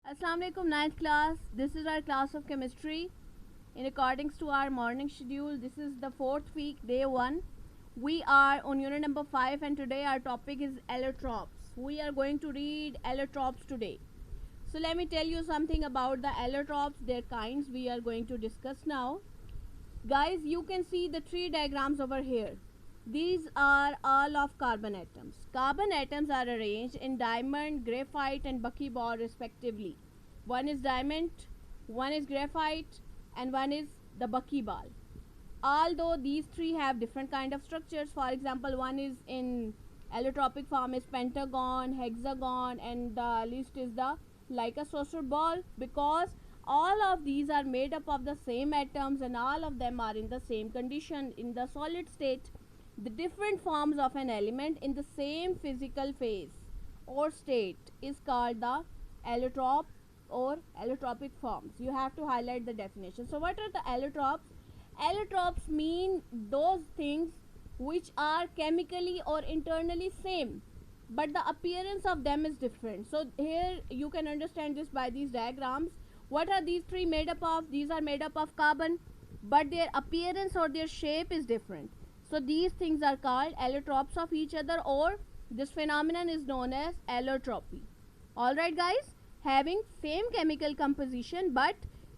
Assalamu alaikum, 9th class. This is our class of chemistry. In accordance to our morning schedule, this is the 4th week, day 1. We are on unit number 5 and today our topic is allotropes. We are going to read allotropes today. So let me tell you something about the allotropes, their kinds we are going to discuss now. Guys, you can see the three diagrams over here. These are all of carbon atoms. Carbon atoms are arranged in diamond, graphite and buckyball respectively. One is diamond, one is graphite and one is the buckyball. Although these three have different kind of structures, for example, one is in allotropic form is pentagon, hexagon and the list is the like a saucer ball, because all of these are made up of the same atoms and all of them are in the same condition in the solid state. The different forms of an element in the same physical phase or state is called the allotrope or allotropic forms. You have to highlight the definition. So what are the allotropes? Allotropes mean those things which are chemically or internally same, but the appearance of them is different. So here you can understand this by these diagrams. What are these three made up of? These are made up of carbon, but their appearance or their shape is different. So these things are called allotropes of each other, or this phenomenon is known as allotropy. Alright guys, having same chemical composition but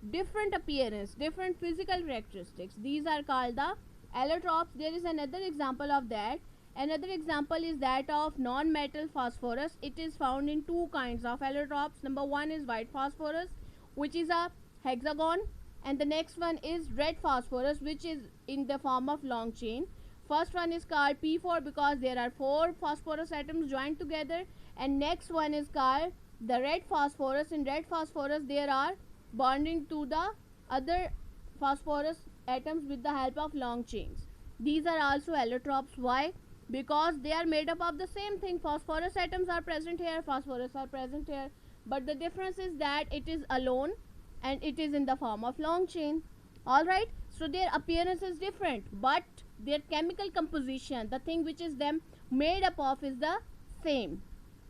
different appearance, different physical characteristics, these are called the allotropes. There is another example of that. Another example is that of non-metal phosphorus. It is found in two kinds of allotropes. Number one is white phosphorus, which is a hexagon, and the next one is red phosphorus, which is in the form of long chain. First one is called P4 because there are 4 phosphorus atoms joined together, and next one is called the red phosphorus. In red phosphorus there are bonding to the other phosphorus atoms with the help of long chains. These are also allotropes. Why? Because they are made up of the same thing. Phosphorus atoms are present here, phosphorus are present here, but the difference is that it is alone and it is in the form of long chain. Alright, so their appearance is different, but their chemical composition, the thing which is them made up of, is the same.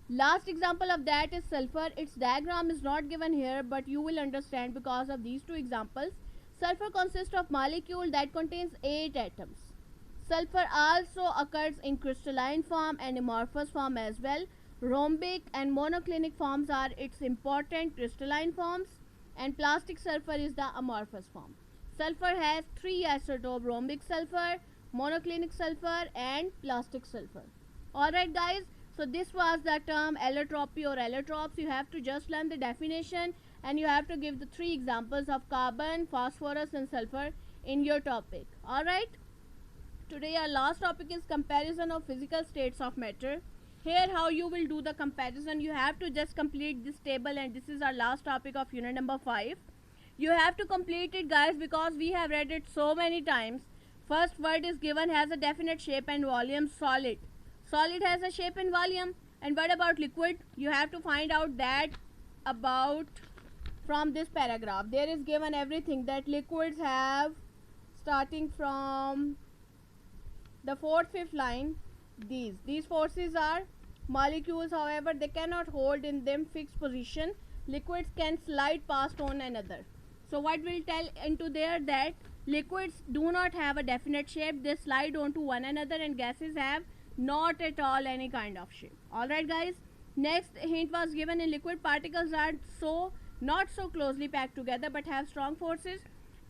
Last example of that is sulfur. Its diagram is not given here, but you will understand because of these two examples. Sulfur consists of molecule that contains 8 atoms. Sulfur also occurs in crystalline form and amorphous form as well. Rhombic and monoclinic forms are its important crystalline forms, and plastic sulfur is the amorphous form. Sulfur has 3 isotopes: rhombic sulfur, monoclinic sulfur and plastic sulfur. Alright guys, so this was the term allotropy or allotropes. You have to just learn the definition and you have to give the 3 examples of carbon, phosphorus and sulfur in your topic. Alright, today our last topic is comparison of physical states of matter. Here how you will do the comparison, you have to just complete this table, and this is our last topic of unit number 5. You have to complete it guys because we have read it so many times. First word is given, has a definite shape and volume. Solid. Solid has a shape and volume. And what about liquid? You have to find out that about from this paragraph. There is given everything that liquids have, starting from the 4th, 5th line. These forces are molecules, however they cannot hold in them fixed position. Liquids can slide past one another. So what will tell into there that liquids do not have a definite shape, they slide onto one another, and gases have not at all any kind of shape. Alright guys, next hint was given, in liquid particles are not so closely packed together but have strong forces.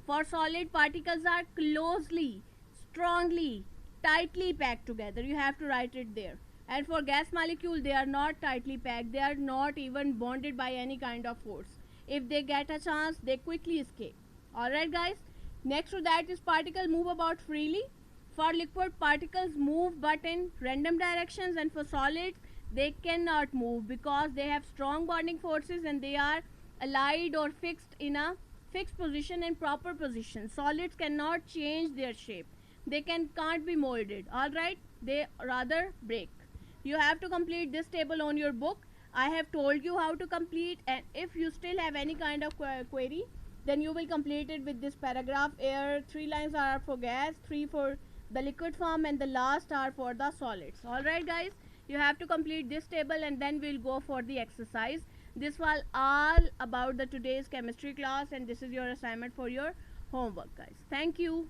For solid, particles are closely, strongly, tightly packed together. You have to write it there. And for gas molecule, they are not tightly packed, they are not even bonded by any kind of force. If they get a chance, they quickly escape. Alright guys, next to that is particles move about freely. For liquid, particles move but in random directions, and for solids they cannot move because they have strong bonding forces and they are allied or fixed in a fixed position and proper position. Solids cannot change their shape, they can't be molded. Alright, they rather break. You have to complete this table on your book. I have told you how to complete, and if you still have any kind of query, then you will complete it with this paragraph. Here 3 lines are for gas, 3 for the liquid form, and the last are for the solids. Alright guys, you have to complete this table and then we'll go for the exercise. This was all about the today's chemistry class, and this is your assignment for your homework, guys. Thank you.